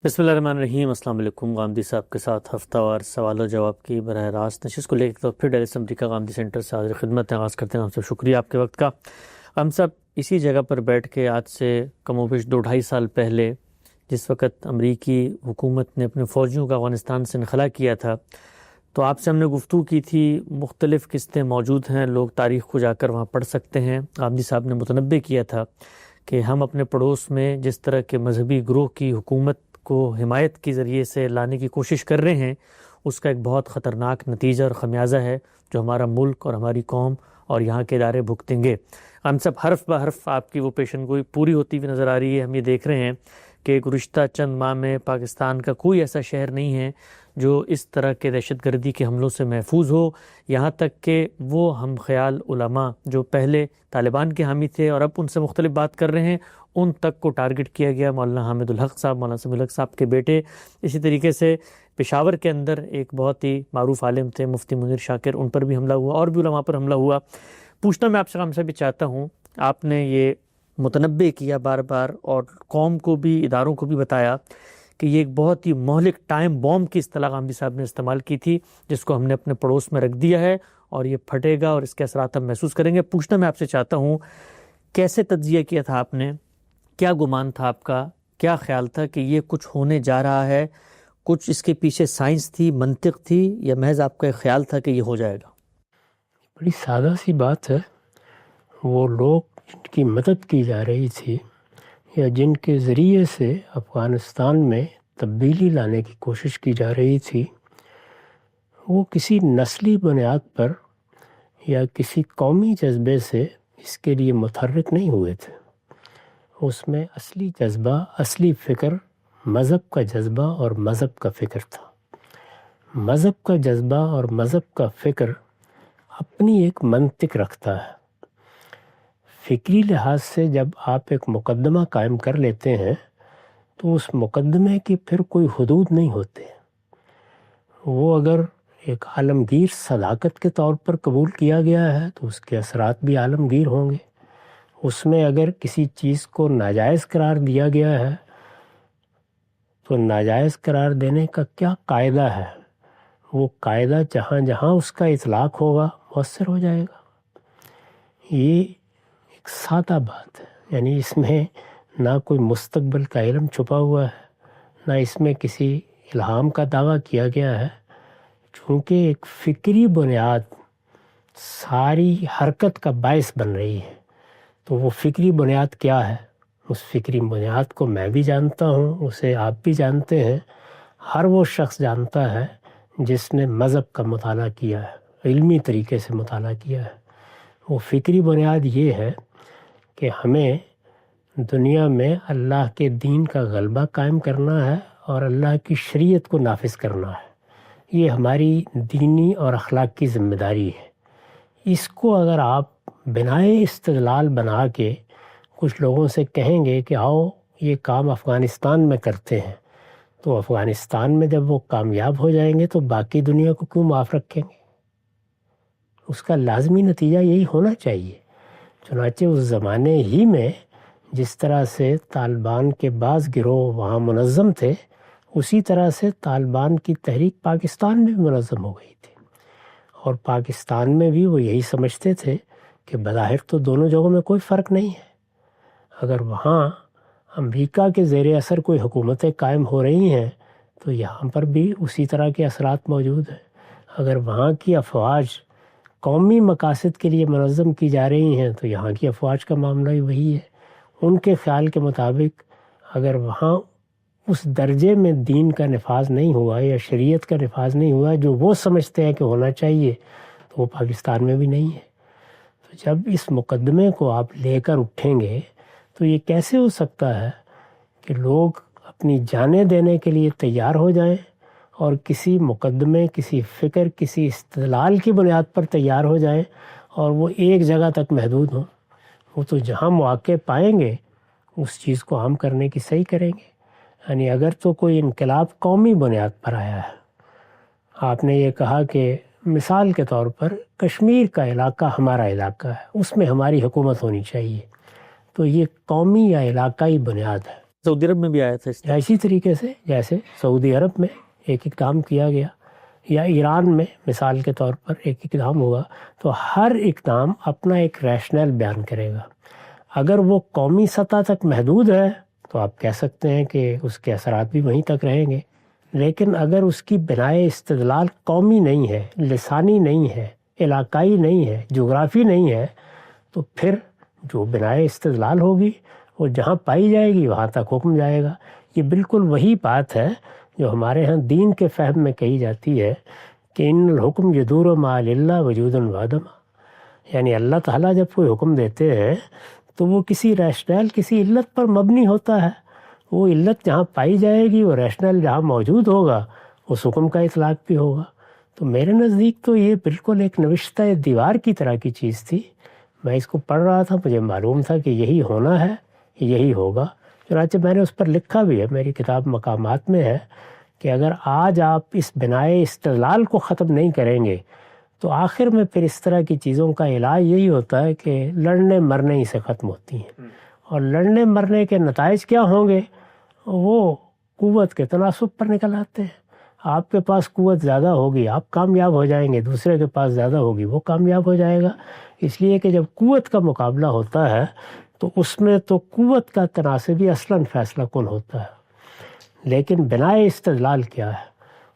بسم اللہ الرحمن الرحیم۔ السلام علیکم۔ غامدی صاحب کے ساتھ ہفتہ وار سوال و جواب کی براہ راست نشست کو لے کے تو پھر ڈیلیس امریکہ غامدی سینٹر سے حاضر خدمت آغاز کرتے ہیں۔ ہم سب شکریہ آپ کے وقت کا۔ ہم سب اسی جگہ پر بیٹھ کے آج سے کم و بیش 2-2.5 سال پہلے، جس وقت امریکی حکومت نے اپنے فوجیوں کا افغانستان سے انخلا کیا تھا، تو آپ سے ہم نے گفتگو کی تھی۔ مختلف قسطیں موجود ہیں، لوگ تاریخ کو جا کر وہاں پڑھ سکتے ہیں۔ غامدی صاحب نے متنبع کیا تھا کہ ہم اپنے پڑوس میں جس طرح کے مذہبی گروہ کی حکومت کو حمایت کے ذریعے سے لانے کی کوشش کر رہے ہیں، اس کا ایک بہت خطرناک نتیجہ اور خمیازہ ہے جو ہمارا ملک اور ہماری قوم اور یہاں کے ادارے بھگتیں گے۔ ہم سب حرف بہ حرف آپ کی وہ پیشن گوئی پوری ہوتی ہوئی نظر آ رہی ہے۔ ہم یہ دیکھ رہے ہیں کہ گزشتہ چند ماہ میں پاکستان کا کوئی ایسا شہر نہیں ہے جو اس طرح کے دہشت گردی کے حملوں سے محفوظ ہو، یہاں تک کہ وہ ہم خیال علماء جو پہلے طالبان کے حامی تھے اور اب ان سے مختلف بات کر رہے ہیں، ان تک کو ٹارگٹ کیا گیا۔ مولانا حامد الحق صاحب، مولانا سمیع الحق صاحب کے بیٹے، اسی طریقے سے پشاور کے اندر ایک بہت ہی معروف عالم تھے مفتی منیر شاکر، ان پر بھی حملہ ہوا اور بھی علماء پر حملہ ہوا۔ پوچھنا میں آپ سے بھی چاہتا ہوں، آپ نے یہ متنبع کیا بار بار اور قوم کو بھی، اداروں کو بھی بتایا کہ یہ ایک بہت ہی مہلک ٹائم بومب کی اصطلاح غامدی صاحب نے استعمال کی تھی، جس کو ہم نے اپنے پڑوس میں رکھ دیا ہے اور یہ پھٹے گا اور اس کے اثرات ہم محسوس کریں گے۔ پوچھنا میں آپ سے چاہتا ہوں، کیسے تجزیہ کیا تھا آپ نے؟ کیا گمان تھا آپ کا؟ کیا خیال تھا کہ یہ کچھ ہونے جا رہا ہے؟ کچھ اس کے پیچھے سائنس تھی، منطق تھی، یا محض آپ کا ایک خیال تھا کہ یہ ہو جائے گا؟ بڑی سادہ سی بات ہے۔ وہ لوگ جن کی مدد کی جا رہی تھی یا جن کے ذریعے سے افغانستان میں تبدیلی لانے کی کوشش کی جا رہی تھی، وہ کسی نسلی بنیاد پر یا کسی قومی جذبے سے اس کے لیے متحرک نہیں ہوئے تھے۔ اس میں اصلی جذبہ، اصلی فکر مذہب کا جذبہ اور مذہب کا فکر تھا۔ مذہب کا جذبہ اور مذہب کا فکر اپنی ایک منطق رکھتا ہے۔ فکری لحاظ سے جب آپ ایک مقدمہ قائم کر لیتے ہیں تو اس مقدمے کی پھر کوئی حدود نہیں ہوتے۔ وہ اگر ایک عالمگیر صداقت کے طور پر قبول کیا گیا ہے تو اس کے اثرات بھی عالمگیر ہوں گے۔ اس میں اگر کسی چیز کو ناجائز قرار دیا گیا ہے تو ناجائز قرار دینے کا کیا قاعدہ ہے، وہ قاعدہ جہاں جہاں اس کا اطلاق ہوگا مؤثر ہو جائے گا۔ یہ ایک سادہ بات ہے، یعنی اس میں نہ کوئی مستقبل کا علم چھپا ہوا ہے، نہ اس میں کسی الہام کا دعویٰ کیا گیا ہے۔ چونکہ ایک فکری بنیاد ساری حرکت کا باعث بن رہی ہے، تو وہ فکری بنیاد کیا ہے؟ اس فکری بنیاد کو میں بھی جانتا ہوں، اسے آپ بھی جانتے ہیں، ہر وہ شخص جانتا ہے جس نے مذہب کا مطالعہ کیا ہے، علمی طریقے سے مطالعہ کیا ہے۔ وہ فکری بنیاد یہ ہے کہ ہمیں دنیا میں اللہ کے دین کا غلبہ قائم کرنا ہے اور اللہ کی شریعت کو نافذ کرنا ہے۔ یہ ہماری دینی اور اخلاقی ذمہ داری ہے۔ اس کو اگر آپ بنائے استدلال بنا کے کچھ لوگوں سے کہیں گے کہ آؤ یہ کام افغانستان میں کرتے ہیں، تو افغانستان میں جب وہ کامیاب ہو جائیں گے تو باقی دنیا کو کیوں معاف رکھیں گے؟ اس کا لازمی نتیجہ یہی ہونا چاہیے۔ چنانچہ اس زمانے ہی میں جس طرح سے طالبان کے بعض گروہ وہاں منظم تھے، اسی طرح سے طالبان کی تحریک پاکستان میں بھی منظم ہو گئی تھی، اور پاکستان میں بھی وہ یہی سمجھتے تھے کہ بظاہر تو دونوں جگہوں میں کوئی فرق نہیں ہے۔ اگر وہاں امریکہ کے زیر اثر کوئی حکومتیں قائم ہو رہی ہیں تو یہاں پر بھی اسی طرح کے اثرات موجود ہیں۔ اگر وہاں کی افواج قومی مقاصد کے لیے منظم کی جا رہی ہیں تو یہاں کی افواج کا معاملہ ہی وہی ہے۔ ان کے خیال کے مطابق اگر وہاں اس درجے میں دین کا نفاذ نہیں ہوا یا شریعت کا نفاذ نہیں ہوا جو وہ سمجھتے ہیں کہ ہونا چاہیے، تو وہ پاکستان میں بھی نہیں ہے۔ تو جب اس مقدمے کو آپ لے کر اٹھیں گے تو یہ کیسے ہو سکتا ہے کہ لوگ اپنی جانیں دینے کے لیے تیار ہو جائیں اور کسی مقدمے، کسی فکر، کسی استدلال کی بنیاد پر تیار ہو جائیں اور وہ ایک جگہ تک محدود ہوں؟ وہ تو جہاں مواقع پائیں گے اس چیز کو عام کرنے کی صحیح کریں گے۔ یعنی اگر تو کوئی انقلاب قومی بنیاد پر آیا ہے، آپ نے یہ کہا کہ مثال کے طور پر کشمیر کا علاقہ ہمارا علاقہ ہے، اس میں ہماری حکومت ہونی چاہیے، تو یہ قومی یا علاقائی بنیاد ہے۔ سعودی عرب میں بھی آیا تھا اس طرح؟ اسی طریقے سے جیسے سعودی عرب میں ایک اقدام کیا گیا یا ایران میں مثال کے طور پر ایک اقدام ہوا، تو ہر اقدام اپنا ایک ریشنل بیان کرے گا۔ اگر وہ قومی سطح تک محدود ہے تو آپ کہہ سکتے ہیں کہ اس کے اثرات بھی وہیں تک رہیں گے، لیکن اگر اس کی بنائے استدلال قومی نہیں ہے، لسانی نہیں ہے، علاقائی نہیں ہے، جغرافی نہیں ہے، تو پھر جو بنائے استدلال ہوگی وہ جہاں پائی جائے گی وہاں تک حکم جائے گا۔ یہ بالکل وہی بات ہے جو ہمارے ہاں دین کے فہم میں کہی جاتی ہے کہ ان الحکم یدور مع اللہ وجودا وعدما، یعنی اللہ تعالیٰ جب کوئی حکم دیتے ہیں تو وہ کسی ریشنل، کسی علت پر مبنی ہوتا ہے۔ وہ علت جہاں پائی جائے گی، وہ ریشنل جہاں موجود ہوگا، اس حکم کا اطلاق بھی ہوگا۔ تو میرے نزدیک تو یہ بالکل ایک نوشتہ دیوار کی طرح کی چیز تھی۔ میں اس کو پڑھ رہا تھا، مجھے معلوم تھا کہ یہی ہونا ہے، یہی ہوگا، چنانچہ میں نے اس پر لکھا بھی ہے، میری کتاب مقامات میں ہے کہ اگر آج آپ اس بنائے استدلال کو ختم نہیں کریں گے تو آخر میں پھر اس طرح کی چیزوں کا علاج یہی ہوتا ہے کہ لڑنے مرنے ہی سے ختم ہوتی ہیں، اور لڑنے مرنے کے نتائج کیا ہوں گے؟ وہ قوت کے تناسب پر نکل آتے ہیں۔ آپ کے پاس قوت زیادہ ہوگی، آپ کامیاب ہو جائیں گے، دوسرے کے پاس زیادہ ہوگی، وہ کامیاب ہو جائے گا۔ اس لیے کہ جب قوت کا مقابلہ ہوتا ہے تو اس میں تو قوت کا تناسب ہی اصلاً فیصلہ کن ہوتا ہے۔ لیکن بنائے استدلال کیا ہے؟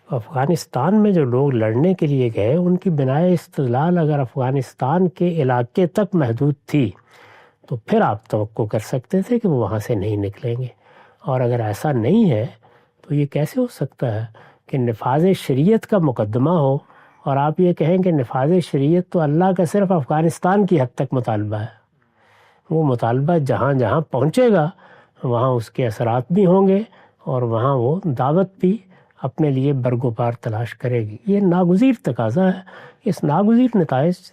افغانستان میں جو لوگ لڑنے کے لیے گئے، ان کی بنائے استدلال اگر افغانستان کے علاقے تک محدود تھی تو پھر آپ توقع کر سکتے تھے کہ وہ وہاں سے نہیں نکلیں گے، اور اگر ایسا نہیں ہے تو یہ کیسے ہو سکتا ہے کہ نفاذ شریعت کا مقدمہ ہو اور آپ یہ کہیں کہ نفاذ شریعت تو اللہ کا صرف افغانستان کی حد تک مطالبہ ہے۔ وہ مطالبہ جہاں جہاں پہنچے گا وہاں اس کے اثرات بھی ہوں گے، اور وہاں وہ دعوت بھی اپنے لیے برگزار تلاش کرے گی۔ یہ ناگزیر تقاضا ہے۔ اس ناگزیر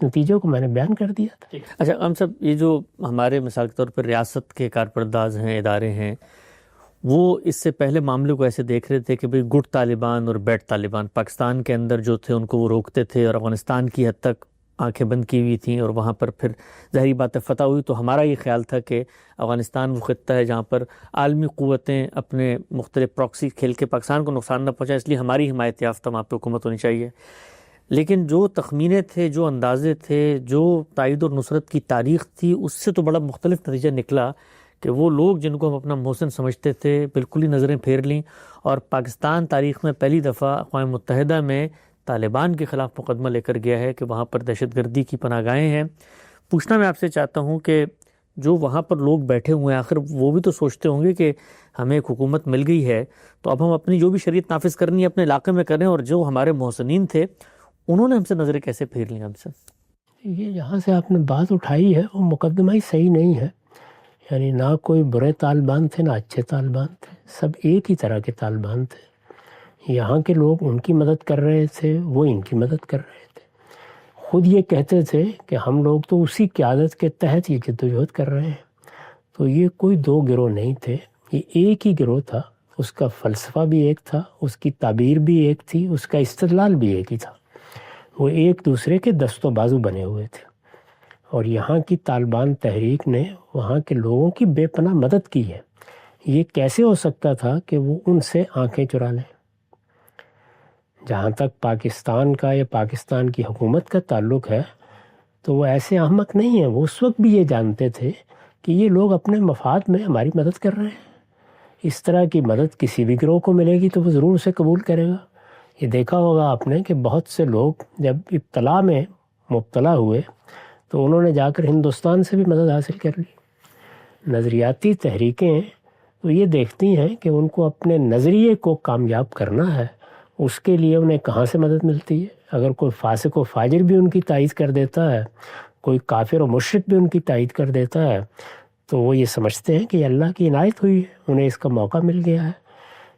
نتیجوں کو میں نے بیان کر دیا تھا۔ اچھا ہم صاحب، یہ جو ہمارے مثال کے طور پر ریاست کے کارپرداز ہیں، ادارے ہیں، وہ اس سے پہلے معاملے کو ایسے دیکھ رہے تھے کہ بھئی گڈ طالبان اور بیڈ طالبان پاکستان کے اندر جو تھے ان کو وہ روکتے تھے، اور افغانستان کی حد تک آنکھیں بند کی ہوئی تھیں، اور وہاں پر پھر ظاہری بات ہے فتح ہوئی۔ تو ہمارا یہ خیال تھا کہ افغانستان وہ خطہ ہے جہاں پر عالمی قوتیں اپنے مختلف پراکسی کھیل کے پاکستان کو نقصان نہ پہنچائے، اس لیے ہماری حمایت یافتہ وہاں پہ حکومت ہونی چاہیے۔ لیکن جو تخمینے تھے، جو اندازے تھے، جو تائید اور نصرت کی تاریخ تھی، اس سے تو بڑا مختلف نتیجہ نکلا کہ وہ لوگ جن کو ہم اپنا محسن سمجھتے تھے بالکل ہی نظریں پھیر لیں، اور پاکستان تاریخ میں پہلی دفعہ اقوام متحدہ میں طالبان کے خلاف مقدمہ لے کر گیا ہے کہ وہاں پر دہشت گردی کی پناہ گاہیں ہیں۔ پوچھنا میں آپ سے چاہتا ہوں کہ جو وہاں پر لوگ بیٹھے ہوئے ہیں، آخر وہ بھی تو سوچتے ہوں گے کہ ہمیں ایک حکومت مل گئی ہے تو اب ہم اپنی جو بھی شریعت نافذ کرنی ہے اپنے علاقے میں کریں، اور جو ہمارے محسنین تھے انہوں نے ہم سے نظریں کیسے پھیر لیں ہم سے؟ یہ جہاں سے آپ نے بات اٹھائی ہے وہ مقدمہ ہی صحیح نہیں ہے۔ یعنی نہ کوئی برے طالبان تھے نہ اچھے طالبان تھے، سب ایک ہی طرح کے طالبان تھے۔ یہاں کے لوگ ان کی مدد کر رہے تھے، وہ ان کی مدد کر رہے تھے۔ خود یہ کہتے تھے کہ ہم لوگ تو اسی قیادت کے تحت یہ جدوجہد کر رہے ہیں۔ تو یہ کوئی دو گروہ نہیں تھے، یہ ایک ہی گروہ تھا۔ اس کا فلسفہ بھی ایک تھا، اس کی تعبیر بھی ایک تھی، اس کا استدلال بھی ایک ہی تھا۔ وہ ایک دوسرے کے دست و بازو بنے ہوئے تھے، اور یہاں کی طالبان تحریک نے وہاں کے لوگوں کی بے پناہ مدد کی ہے۔ یہ کیسے ہو سکتا تھا کہ وہ ان سے آنکھیں چرا لیں؟ جہاں تک پاکستان کا یا پاکستان کی حکومت کا تعلق ہے تو وہ ایسے احمق نہیں ہیں۔ وہ اس وقت بھی یہ جانتے تھے کہ یہ لوگ اپنے مفاد میں ہماری مدد کر رہے ہیں۔ اس طرح کی مدد کسی بھی گروہ کو ملے گی تو وہ ضرور اسے قبول کرے گا۔ یہ دیکھا ہوگا آپ نے کہ بہت سے لوگ جب ابتلا میں مبتلا ہوئے تو انہوں نے جا کر ہندوستان سے بھی مدد حاصل کر لی۔ نظریاتی تحریکیں تو یہ دیکھتی ہیں کہ ان کو اپنے نظریے کو کامیاب کرنا ہے، اس کے لیے انہیں کہاں سے مدد ملتی ہے۔ اگر کوئی فاسق و فاجر بھی ان کی تائید کر دیتا ہے، کوئی کافر و مشرک بھی ان کی تائید کر دیتا ہے، تو وہ یہ سمجھتے ہیں کہ یہ اللہ کی عنایت ہوئی ہے، انہیں اس کا موقع مل گیا ہے۔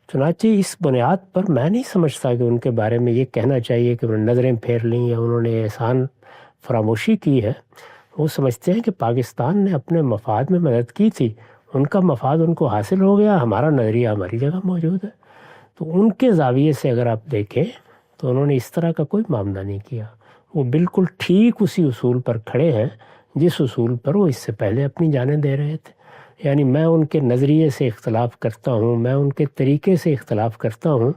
چنانچہ اس بنیاد پر میں نہیں سمجھتا کہ ان کے بارے میں یہ کہنا چاہیے کہ انہوں نے نظریں پھیر لیں یا انہوں نے احسان فراموشی کی ہے۔ وہ سمجھتے ہیں کہ پاکستان نے اپنے مفاد میں مدد کی تھی، ان کا مفاد ان کو حاصل ہو گیا، ہمارا نظریہ ہماری جگہ موجود ہے۔ تو ان کے زاویے سے اگر آپ دیکھیں تو انہوں نے اس طرح کا کوئی معاملہ نہیں کیا۔ وہ بالکل ٹھیک اسی اصول پر کھڑے ہیں جس اصول پر وہ اس سے پہلے اپنی جانیں دے رہے تھے۔ یعنی میں ان کے نظریے سے اختلاف کرتا ہوں، میں ان کے طریقے سے اختلاف کرتا ہوں،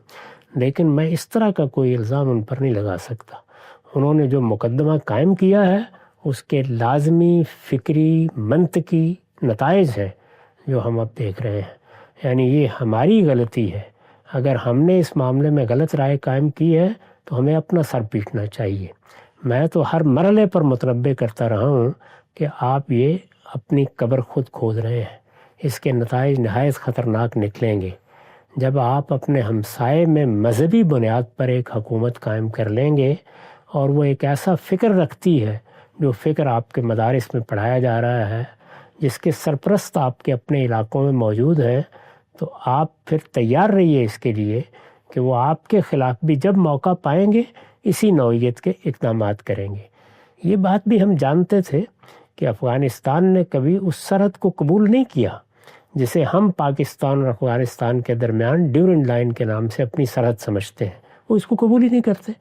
لیکن میں اس طرح کا کوئی الزام ان پر نہیں لگا سکتا۔ انہوں نے جو مقدمہ قائم کیا ہے اس کے لازمی فکری منطقی نتائج ہیں جو ہم اب دیکھ رہے ہیں۔ یعنی یہ ہماری غلطی ہے، اگر ہم نے اس معاملے میں غلط رائے قائم کی ہے تو ہمیں اپنا سر پیٹنا چاہیے۔ میں تو ہر مرحلے پر متنبہ کرتا رہا ہوں کہ آپ یہ اپنی قبر خود کھود رہے ہیں، اس کے نتائج نہایت خطرناک نکلیں گے۔ جب آپ اپنے ہمسائے میں مذہبی بنیاد پر ایک حکومت قائم کر لیں گے اور وہ ایک ایسا فکر رکھتی ہے جو فکر آپ کے مدارس میں پڑھایا جا رہا ہے، جس کے سرپرست آپ کے اپنے علاقوں میں موجود ہیں، تو آپ پھر تیار رہیے اس کے لیے کہ وہ آپ کے خلاف بھی جب موقع پائیں گے اسی نوعیت کے اقدامات کریں گے۔ یہ بات بھی ہم جانتے تھے کہ افغانستان نے کبھی اس سرحد کو قبول نہیں کیا جسے ہم پاکستان اور افغانستان کے درمیان ڈیورنڈ لائن کے نام سے اپنی سرحد سمجھتے ہیں، وہ اس کو قبول ہی نہیں کرتے۔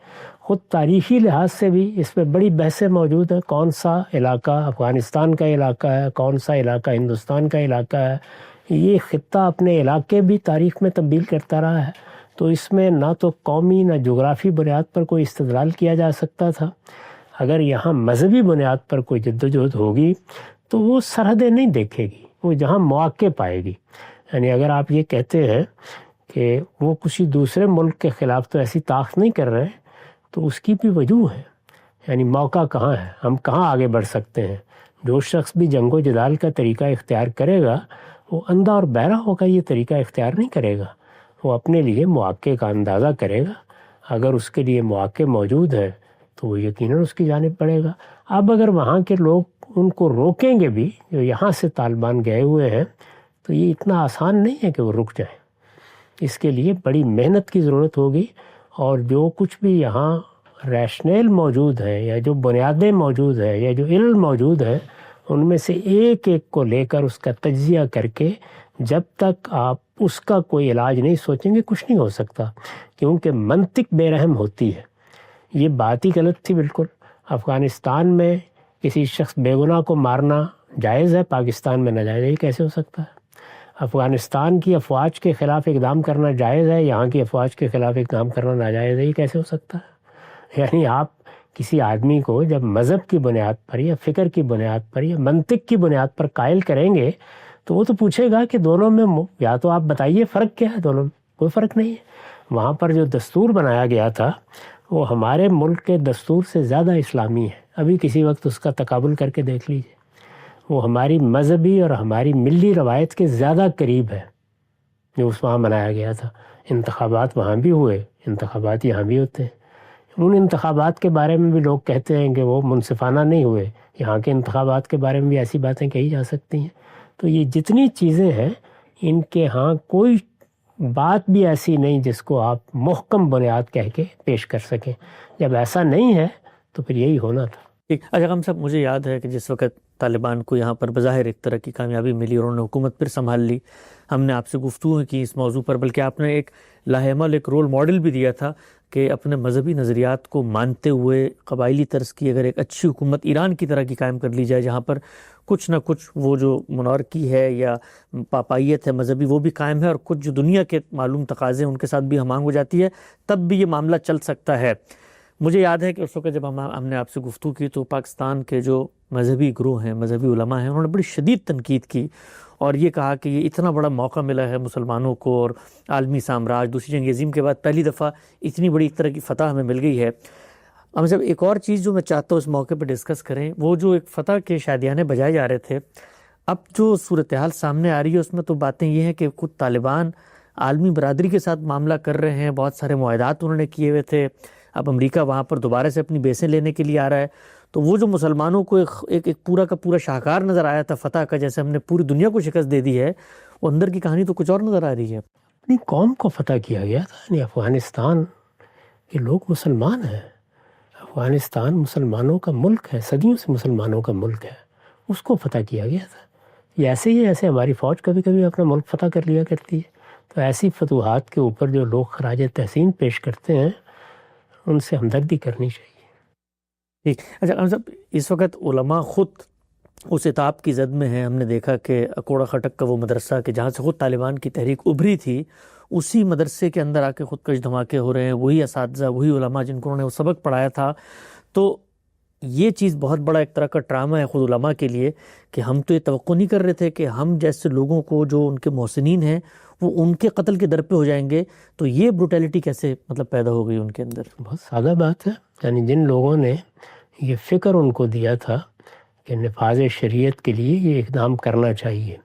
خود تاریخی لحاظ سے بھی اس میں بڑی بحثیں موجود ہیں، کون سا علاقہ افغانستان کا علاقہ ہے، کون سا علاقہ ہندوستان کا علاقہ ہے۔ یہ خطہ اپنے علاقے بھی تاریخ میں تبدیل کرتا رہا ہے، تو اس میں نہ تو قومی نہ جغرافی بنیاد پر کوئی استدلال کیا جا سکتا تھا۔ اگر یہاں مذہبی بنیاد پر کوئی جدوجہد ہوگی تو وہ سرحدیں نہیں دیکھے گی، وہ جہاں مواقع پائے گی۔ یعنی اگر آپ یہ کہتے ہیں کہ وہ کسی دوسرے ملک کے خلاف تو ایسی طاقت نہیں کر رہے، تو اس کی بھی وجوہ ہے۔ یعنی موقع کہاں ہے، ہم کہاں آگے بڑھ سکتے ہیں۔ جو شخص بھی جنگ و جدال کا طریقہ اختیار کرے گا وہ اندھا اور بہرا ہو کر یہ طریقہ اختیار نہیں کرے گا، وہ اپنے لیے مواقع کا اندازہ کرے گا۔ اگر اس کے لیے مواقع موجود ہے تو وہ یقیناً اس کی جانب بڑھے گا۔ اب اگر وہاں کے لوگ ان کو روکیں گے بھی، جو یہاں سے طالبان گئے ہوئے ہیں، تو یہ اتنا آسان نہیں ہے کہ وہ رک جائیں۔ اس کے لیے بڑی محنت کی ضرورت ہوگی، اور جو کچھ بھی یہاں ریشنل موجود ہیں یا جو بنیادیں موجود ہیں یا جو علم موجود ہے، ان میں سے ایک ایک کو لے کر اس کا تجزیہ کر کے جب تک آپ اس کا کوئی علاج نہیں سوچیں گے کچھ نہیں ہو سکتا، کیونکہ منطق بے رحم ہوتی ہے۔ یہ بات ہی غلط تھی بالکل۔ افغانستان میں کسی شخص بے گناہ کو مارنا جائز ہے، پاکستان میں ناجائز ہے، یہ کیسے ہو سکتا ہے؟ افغانستان کی افواج کے خلاف اقدام کرنا جائز ہے، یہاں کی افواج کے خلاف اقدام کرنا ناجائز ہے، یہ کیسے ہو سکتا ہے؟ یعنی آپ کسی آدمی کو جب مذہب کی بنیاد پر یا فکر کی بنیاد پر یا منطق کی بنیاد پر قائل کریں گے تو وہ تو پوچھے گا کہ دونوں میں یا تو آپ بتائیے فرق کیا ہے، دونوں میں کوئی فرق نہیں ہے۔ وہاں پر جو دستور بنایا گیا تھا وہ ہمارے ملک کے دستور سے زیادہ اسلامی ہے، ابھی کسی وقت اس کا تقابل کر کے دیکھ لیجیے۔ وہ ہماری مذہبی اور ہماری ملی روایت کے زیادہ قریب ہے جو اس وہاں بنایا گیا تھا۔ انتخابات وہاں بھی ہوئے، انتخابات یہاں بھی ہوتے ہیں۔ ان انتخابات کے بارے میں بھی لوگ کہتے ہیں کہ وہ منصفانہ نہیں ہوئے، یہاں کے انتخابات کے بارے میں بھی ایسی باتیں کہی جا سکتی ہیں۔ تو یہ جتنی چیزیں ہیں ان کے ہاں کوئی بات بھی ایسی نہیں جس کو آپ محکم بنیاد کہہ کے پیش کر سکیں۔ جب ایسا نہیں ہے تو پھر یہی ہونا تھا۔ ٹھیک، اجغام صاحب، مجھے یاد ہے کہ جس وقت طالبان کو یہاں پر بظاہر ایک طرح کی کامیابی ملی اور انہوں نے حکومت پھر سنبھال لی، ہم نے آپ سے گفتگو کی اس موضوع پر، بلکہ آپ نے ایک لاہعمل ایک رول ماڈل بھی دیا تھا کہ اپنے مذہبی نظریات کو مانتے ہوئے قبائلی طرز کی اگر ایک اچھی حکومت ایران کی طرح کی قائم کر لی جائے، جہاں پر کچھ نہ کچھ وہ جو منارکی ہے یا پاپائیت ہے مذہبی وہ بھی قائم ہے، اور کچھ جو دنیا کے معلوم تقاضے ہیں ان کے ساتھ بھی ہم آہنگ ہو جاتی ہے، تب بھی یہ معاملہ چل سکتا ہے۔ مجھے یاد ہے کہ اس وقت جب ہم نے آپ سے گفتگو کی تو پاکستان کے جو مذہبی گروہ ہیں، مذہبی علماء ہیں، انہوں نے بڑی شدید تنقید کی اور یہ کہا کہ یہ اتنا بڑا موقع ملا ہے مسلمانوں کو، اور عالمی سامراج دوسری جنگ عظیم کے بعد پہلی دفعہ اتنی بڑی ایک طرح کی فتح ہمیں مل گئی ہے۔ اب جب ایک اور چیز جو میں چاہتا ہوں اس موقع پہ ڈسکس کریں، وہ جو ایک فتح کے شادیانے بجائے جا رہے تھے، اب جو صورتحال سامنے آ رہی ہے اس میں تو باتیں یہ ہیں کہ خود طالبان عالمی برادری کے ساتھ معاملہ کر رہے ہیں، بہت سارے معاہدات انہوں نے کیے ہوئے تھے، اب امریکہ وہاں پر دوبارہ سے اپنی بیسیں لینے کے لیے آ رہا ہے، تو وہ جو مسلمانوں کو ایک پورا کا پورا شاہکار نظر آیا تھا فتح کا، جیسے ہم نے پوری دنیا کو شکست دے دی ہے، وہ اندر کی کہانی تو کچھ اور نظر آ رہی ہے۔ اپنی قوم کو فتح کیا گیا تھا، یعنی افغانستان کے لوگ مسلمان ہیں، افغانستان مسلمانوں کا ملک ہے، صدیوں سے مسلمانوں کا ملک ہے، اس کو فتح کیا گیا تھا۔ یہ ایسے ہی ایسے ہماری فوج کبھی کبھی اپنا ملک فتح کر لیا کرتی ہے، تو ایسی فتوحات کے اوپر جو لوگ خراج تحسین پیش کرتے ہیں ان سے ہمدردی کرنی چاہیے۔ ٹھیک، اچھا صاحب، اس وقت علماء خود اس اتاب کی زد میں ہیں. ہم نے دیکھا کہ اکوڑا خٹک کا وہ مدرسہ کہ جہاں سے خود طالبان کی تحریک ابھری تھی، اسی مدرسے کے اندر آ کے خودکش دھماکے ہو رہے ہیں. وہی اساتذہ، وہی علماء جن کو انہوں نے وہ سبق پڑھایا تھا. تو یہ چیز بہت بڑا ایک طرح کا ڈرامہ ہے خود علماء کے لیے کہ ہم تو یہ توقع نہیں کر رہے تھے کہ ہم جیسے لوگوں کو جو ان کے محسنین ہیں وہ ان کے قتل کے در پہ ہو جائیں گے. تو یہ بروٹیلٹی کیسے مطلب پیدا ہو گئی ان کے اندر؟ بہت سادہ بات ہے. یعنی جن لوگوں نے یہ فکر ان کو دیا تھا کہ نفاذ شریعت کے لیے یہ اقدام کرنا چاہیے،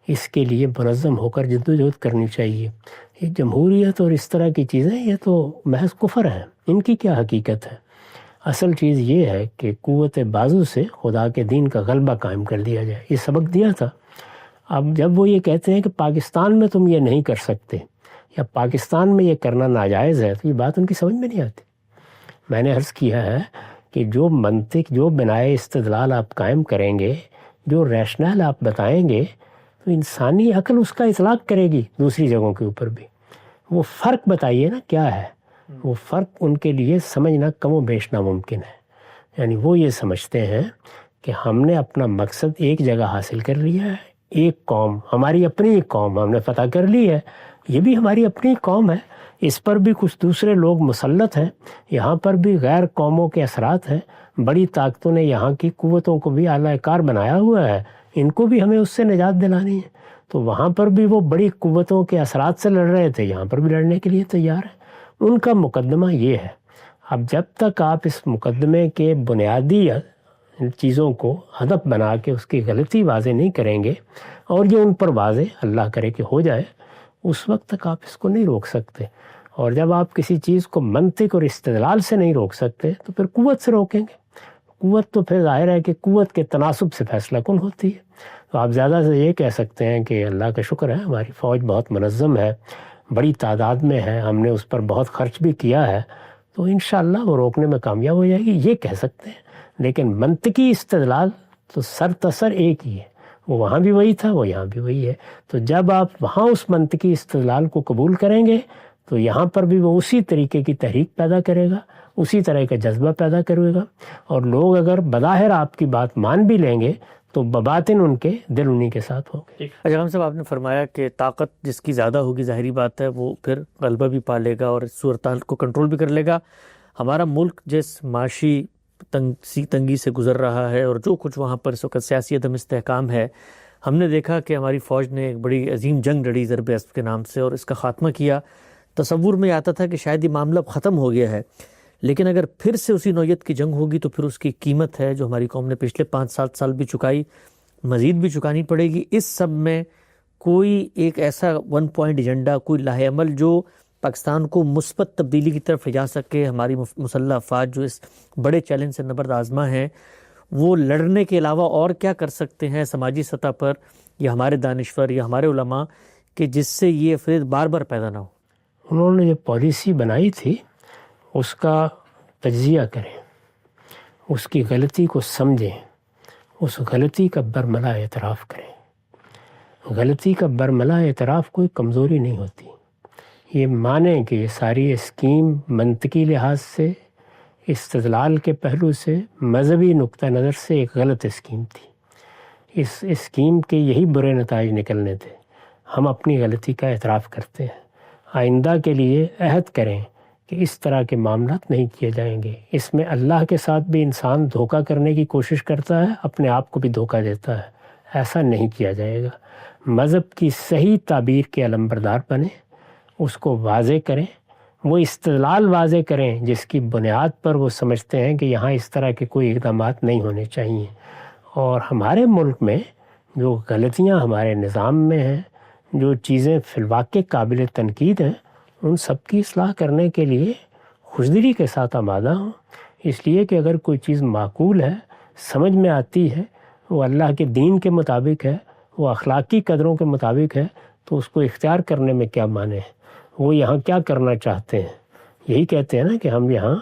اس کے لیے منظم ہو کر جدوجہد کرنی چاہیے، یہ جمہوریت اور اس طرح کی چیزیں یہ تو محض کفر ہیں. ان کی کیا حقیقت ہے؟ اصل چیز یہ ہے کہ قوت بازو سے خدا کے دین کا غلبہ قائم کر دیا جائے. یہ سبق دیا تھا. اب جب وہ یہ کہتے ہیں کہ پاکستان میں تم یہ نہیں کر سکتے یا پاکستان میں یہ کرنا ناجائز ہے، تو یہ بات ان کی سمجھ میں نہیں آتی. میں نے عرض کیا ہے کہ جو منطق، جو بنائے استدلال آپ قائم کریں گے، جو ریشنل آپ بتائیں گے، تو انسانی عقل اس کا اطلاق کرے گی دوسری جگہوں کے اوپر بھی. وہ فرق بتائیے نا کیا ہے. وہ فرق ان کے لیے سمجھنا کم و بیش ناممکن ہے. یعنی وہ یہ سمجھتے ہیں کہ ہم نے اپنا مقصد ایک جگہ حاصل کر لیا ہے، ایک قوم، ہماری اپنی ایک قوم ہم نے فتح کر لی ہے. یہ بھی ہماری اپنی قوم ہے، اس پر بھی کچھ دوسرے لوگ مسلط ہیں، یہاں پر بھی غیر قوموں کے اثرات ہیں. بڑی طاقتوں نے یہاں کی قوتوں کو بھی اعلی کار بنایا ہوا ہے، ان کو بھی ہمیں اس سے نجات دلانی ہے. تو وہاں پر بھی وہ بڑی قوتوں کے اثرات سے لڑ رہے تھے، یہاں پر بھی لڑنے کے لیے تیار ہیں. ان کا مقدمہ یہ ہے. اب جب تک آپ اس مقدمے کے بنیادی چیزوں کو ہدف بنا کے اس کی غلطی واضح نہیں کریں گے اور یہ ان پر واضح اللہ کرے کہ ہو جائے، اس وقت تک آپ اس کو نہیں روک سکتے. اور جب آپ کسی چیز کو منطق اور استدلال سے نہیں روک سکتے تو پھر قوت سے روکیں گے. قوت تو پھر ظاہر ہے کہ قوت کے تناسب سے فیصلہ کن ہوتی ہے. تو آپ زیادہ سے یہ کہہ سکتے ہیں کہ اللہ کا شکر ہے ہماری فوج بہت منظم ہے، بڑی تعداد میں ہے، ہم نے اس پر بہت خرچ بھی کیا ہے، تو انشاءاللہ وہ روکنے میں کامیاب ہو جائے گی، یہ کہہ سکتے ہیں. لیکن منطقی استدلال تو سر تسر ایک ہی ہے. وہ وہاں بھی وہی تھا، وہ یہاں بھی وہی ہے. تو جب آپ وہاں اس منطقی استدلال کو قبول کریں گے تو یہاں پر بھی وہ اسی طریقے کی تحریک پیدا کرے گا، اسی طرح کا جذبہ پیدا کرے گا. اور لوگ اگر بظاہر آپ کی بات مان بھی لیں گے تو بباطن ان کے دل انہی کے ساتھ ہوں گے. اجام صاحب، آپ نے فرمایا کہ طاقت جس کی زیادہ ہوگی ظاہری بات ہے وہ پھر غلبہ بھی پا لے گا اور صورتحال کو کنٹرول بھی کر لے گا. ہمارا ملک جس معاشی تنگی سے گزر رہا ہے اور جو کچھ وہاں پر اس وقت سیاسی عدم استحکام ہے، ہم نے دیکھا کہ ہماری فوج نے ایک بڑی عظیم جنگ لڑی ضرب اسپ کے نام سے اور اس کا خاتمہ کیا. تصور میں آتا تھا کہ شاید یہ معاملہ ختم ہو گیا ہے، لیکن اگر پھر سے اسی نوعیت کی جنگ ہوگی تو پھر اس کی قیمت ہے جو ہماری قوم نے پچھلے 5-7 سال بھی چکائی، مزید بھی چکانی پڑے گی. اس سب میں کوئی ایک ایسا 1 پوائنٹ ایجنڈا، کوئی لاہ عمل جو پاکستان کو مثبت تبدیلی کی طرف لے جا سکے. ہماری مسلح افواج جو اس بڑے چیلنج سے نبرد آزما ہیں، وہ لڑنے کے علاوہ اور کیا کر سکتے ہیں سماجی سطح پر، یا ہمارے دانشور یا ہمارے علماء، کہ جس سے یہ افراد بار بار پیدا نہ ہو؟ انہوں نے جو پالیسی بنائی تھی اس کا تجزیہ کریں، اس کی غلطی کو سمجھیں، اس غلطی کا برملا اعتراف کریں. غلطی کا برملا اعتراف کوئی کمزوری نہیں ہوتی. یہ مانیں کہ یہ ساری اسکیم منطقی لحاظ سے، استدلال کے پہلو سے، مذہبی نقطہ نظر سے ایک غلط اسکیم تھی. اس اسکیم کے یہی برے نتائج نکلنے تھے. ہم اپنی غلطی کا اعتراف کرتے ہیں. آئندہ کے لیے عہد کریں کہ اس طرح کے معاملات نہیں کیے جائیں گے. اس میں اللہ کے ساتھ بھی انسان دھوکہ کرنے کی کوشش کرتا ہے، اپنے آپ کو بھی دھوکہ دیتا ہے. ایسا نہیں کیا جائے گا. مذہب کی صحیح تعبیر کے علمبردار بنیں، اس کو واضح کریں، وہ استدلال واضح کریں جس کی بنیاد پر وہ سمجھتے ہیں کہ یہاں اس طرح کے کوئی اقدامات نہیں ہونے چاہیے. اور ہمارے ملک میں جو غلطیاں ہمارے نظام میں ہیں، جو چیزیں فی الواقع قابل تنقید ہیں، ان سب کی اصلاح کرنے کے لیے خوشدلی کے ساتھ آمادہ ہوں. اس لیے کہ اگر کوئی چیز معقول ہے، سمجھ میں آتی ہے، وہ اللہ کے دین کے مطابق ہے، وہ اخلاقی قدروں کے مطابق ہے، تو اس کو اختیار کرنے میں کیا معنی ہے. وہ یہاں کیا کرنا چاہتے ہیں؟ یہی کہتے ہیں نا کہ ہم یہاں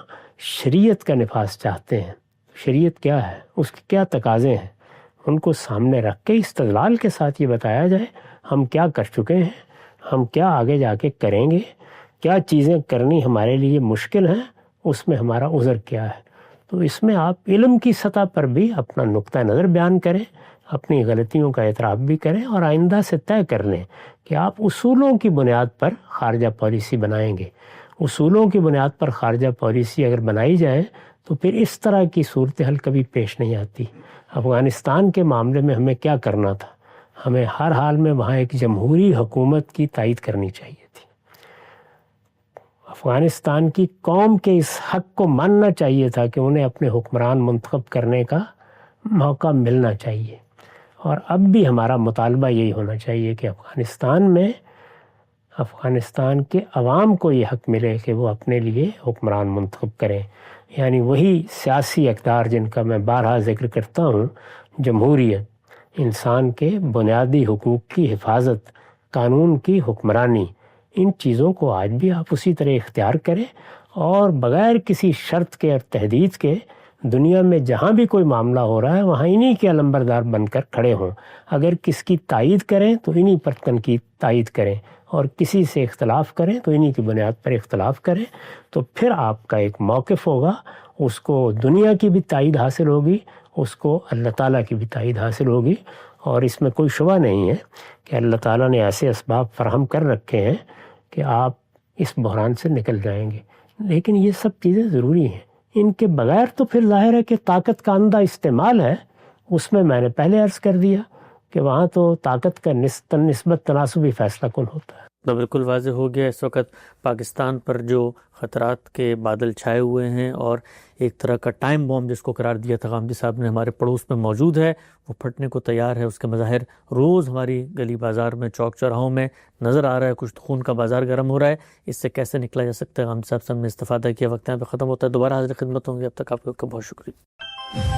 شریعت کا نفاذ چاہتے ہیں. شریعت کیا ہے، اس کے کیا تقاضے ہیں، ان کو سامنے رکھ کے استدلال کے ساتھ یہ بتایا جائے ہم کیا کر چکے ہیں، ہم کیا آگے جا کے کریں گے، کیا چیزیں کرنی ہمارے لیے مشکل ہیں، اس میں ہمارا عذر کیا ہے. تو اس میں آپ علم کی سطح پر بھی اپنا نقطہ نظر بیان کریں، اپنی غلطیوں کا اعتراف بھی کریں، اور آئندہ سے طے کر لیں کہ آپ اصولوں کی بنیاد پر خارجہ پالیسی بنائیں گے۔ اصولوں کی بنیاد پر خارجہ پالیسی اگر بنائی جائے تو پھر اس طرح کی صورتحال کبھی پیش نہیں آتی۔ افغانستان کے معاملے میں ہمیں کیا کرنا تھا؟ ہمیں ہر حال میں وہاں ایک جمہوری حکومت کی تائید کرنی چاہیے تھی۔ افغانستان کی قوم کے اس حق کو ماننا چاہیے تھا کہ انہیں اپنے حکمران منتخب کرنے کا موقع ملنا چاہیے، اور اب بھی ہمارا مطالبہ یہی ہونا چاہیے کہ افغانستان کے عوام کو یہ حق ملے کہ وہ اپنے لیے حکمران منتخب کریں، یعنی وہی سیاسی اقدار جن کا میں بارہا ذکر کرتا ہوں، جمہوریت، انسان کے بنیادی حقوق کی حفاظت، قانون کی حکمرانی، ان چیزوں کو آج بھی آپ اسی طرح اختیار کریں، اور بغیر کسی شرط کے اور تحدید کے دنیا میں جہاں بھی کوئی معاملہ ہو رہا ہے وہاں انہی کے علمبردار بن کر کھڑے ہوں۔ اگر کس کی تائید کریں تو انہی پر تنقید تائید کریں، اور کسی سے اختلاف کریں تو انہی کی بنیاد پر اختلاف کریں، تو پھر آپ کا ایک موقف ہوگا، اس کو دنیا کی بھی تائید حاصل ہوگی، اس کو اللہ تعالیٰ کی بھی تائید حاصل ہوگی، اور اس میں کوئی شبہ نہیں ہے کہ اللہ تعالیٰ نے ایسے اسباب فراہم کر رکھے ہیں کہ آپ اس بحران سے نکل جائیں گے۔ لیکن یہ سب چیزیں ضروری ہیں، ان کے بغیر تو پھر ظاہر ہے کہ طاقت کا اندھا استعمال ہے، اس میں میں نے پہلے عرض کر دیا کہ وہاں تو طاقت کا نسبت تناسبی فیصلہ کن ہوتا ہے۔ تو بالکل واضح ہو گیا اس وقت پاکستان پر جو خطرات کے بادل چھائے ہوئے ہیں، اور ایک طرح کا ٹائم بوم جس کو قرار دیا تھا غامدی صاحب نے، ہمارے پڑوس میں موجود ہے، وہ پھٹنے کو تیار ہے۔ اس کے مظاہر روز ہماری گلی بازار میں، چوک چوراہوں میں نظر آ رہا ہے، کچھ خون کا بازار گرم ہو رہا ہے۔ اس سے کیسے نکلا جا سکتا ہے؟ غامدی صاحب سے ہم نے استفادہ کیا، وقت یہاں پہ ختم ہوتا ہے، دوبارہ حاضر خدمت ہوں گے، اب تک آپ لوگ کا بہت شکریہ۔